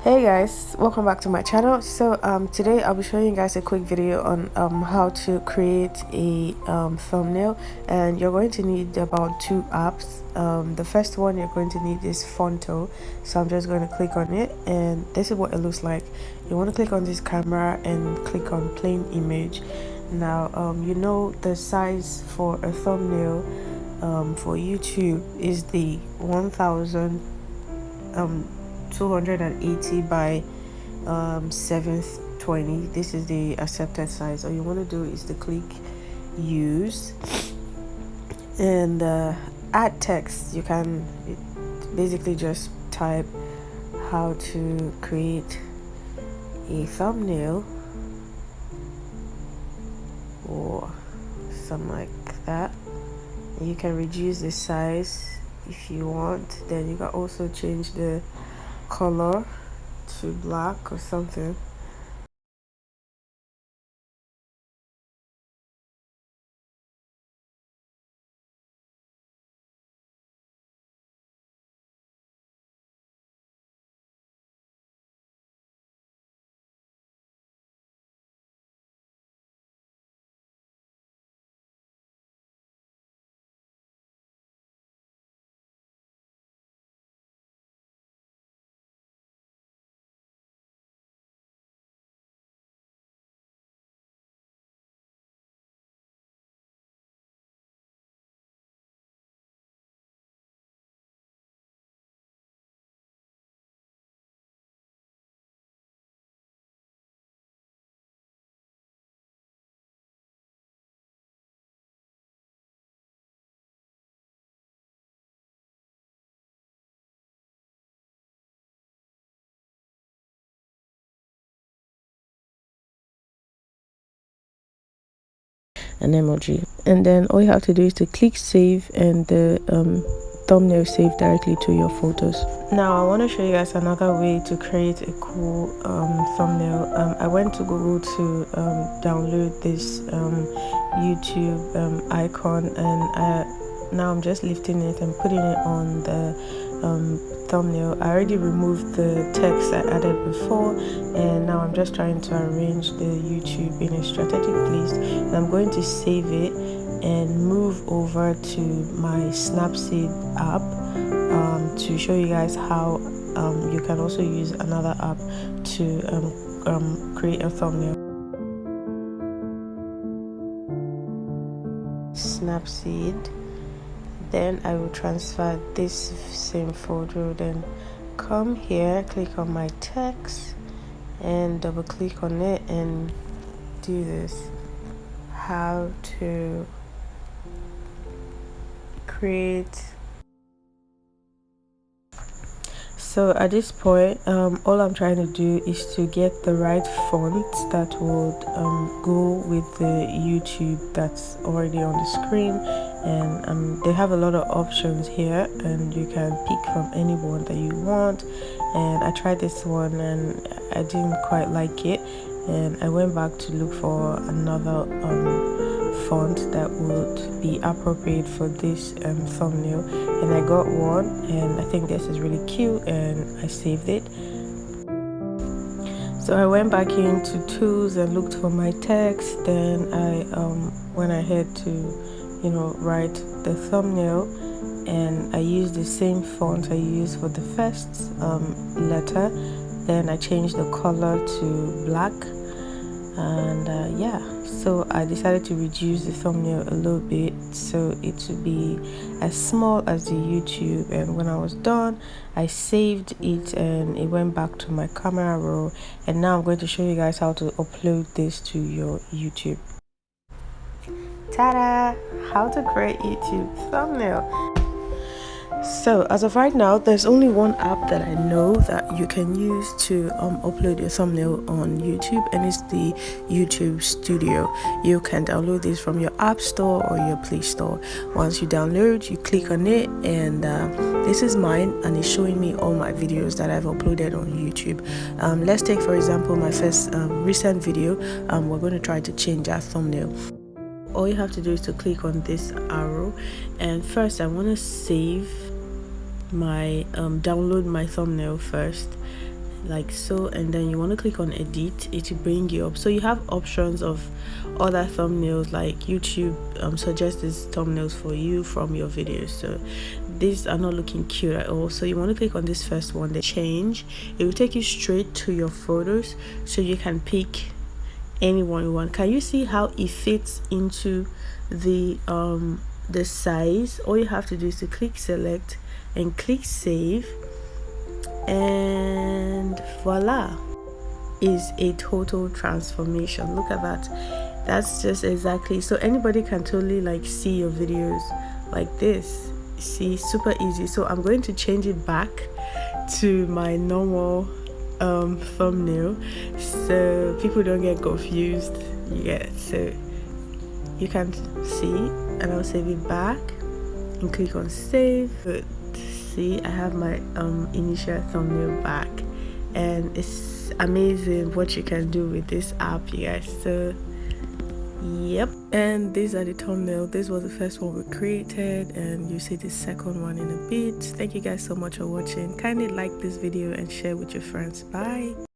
Hey guys, welcome back to my channel. So today I'll be showing you guys a quick video on how to create a thumbnail, and you're going to need about two apps. The first one you're going to need is Phonto, so I'm just going to click on it, and this is what it looks like. You want to click on this camera and click on plain image. Now you know the size for a thumbnail for YouTube is the 1280 by 720. This is the accepted size. All you want to do is to click use and add text. You can basically just type how to create a thumbnail or something like that. You can reduce the size if you want. Then you can also change the color to black or something. An emoji, and then all you have to do is to click save, and the thumbnail save directly to your photos. Now I want to show you guys another way to create a cool thumbnail. I went to Google to download this YouTube icon, and now I'm just lifting it and putting it on the thumbnail. I already removed the text I added before, and now I'm just trying to arrange the YouTube in a strategic place, and I'm going to save it and move over to my Snapseed app to show you guys how you can also use another app to create a thumbnail. Snapseed. Then I will transfer this same photo, then come here, click on my text and double click on it and do this. How to create. So at this point, all I'm trying to do is to get the right font that would go with the YouTube that's already on the screen, and they have a lot of options here, and you can pick from any one that you want. And I tried this one and I didn't quite like it, and I went back to look for another font that would be appropriate for this thumbnail, and I got one, and I think this is really cute, and I saved it. So I went back into tools and looked for my text. Then I went ahead to write the thumbnail, and I used the same font I used for the first letter. Then I changed the color to black, and yeah, so I decided to reduce the thumbnail a little bit so it would be as small as the YouTube. And when I was done, I saved it and it went back to my camera roll, and now I'm going to show you guys how to upload this to your YouTube. Ta-da! How to create YouTube thumbnail. So as of right now, there's only one app that I know that you can use to upload your thumbnail on YouTube, and it's the YouTube Studio. You can download this from your App Store or your Play Store. Once you download, you click on it, and this is mine, and it's showing me all my videos that I've uploaded on YouTube. Let's take for example my first recent video. We're going to try to change our thumbnail. All you have to do is to click on this arrow, and first I want to save my download my thumbnail first. like so, and then you want to click on edit. It will bring you up, so you have options of other thumbnails, like YouTube suggests these thumbnails for you from your videos. So these are not looking cute at all, so you want to click on this first one, the change. It will take you straight to your photos, so you can pick anyone you want. Can you see how it fits into the size? All you have to do is to click select and click save, and voila, is a total transformation. Look at that. That's just exactly, so anybody can totally like see your videos like this. See, super easy. So I'm going to change it back to my normal thumbnail so people don't get confused. Yeah, so you can see, and I'll save it back and click on save. Good. See, I have my initial thumbnail back, and it's amazing what you can do with this app, you guys. So yep, and these are the thumbnail. This was the first one we created, and you see the second one in a bit. Thank you guys so much for watching. Kindly like this video and share with your friends. Bye.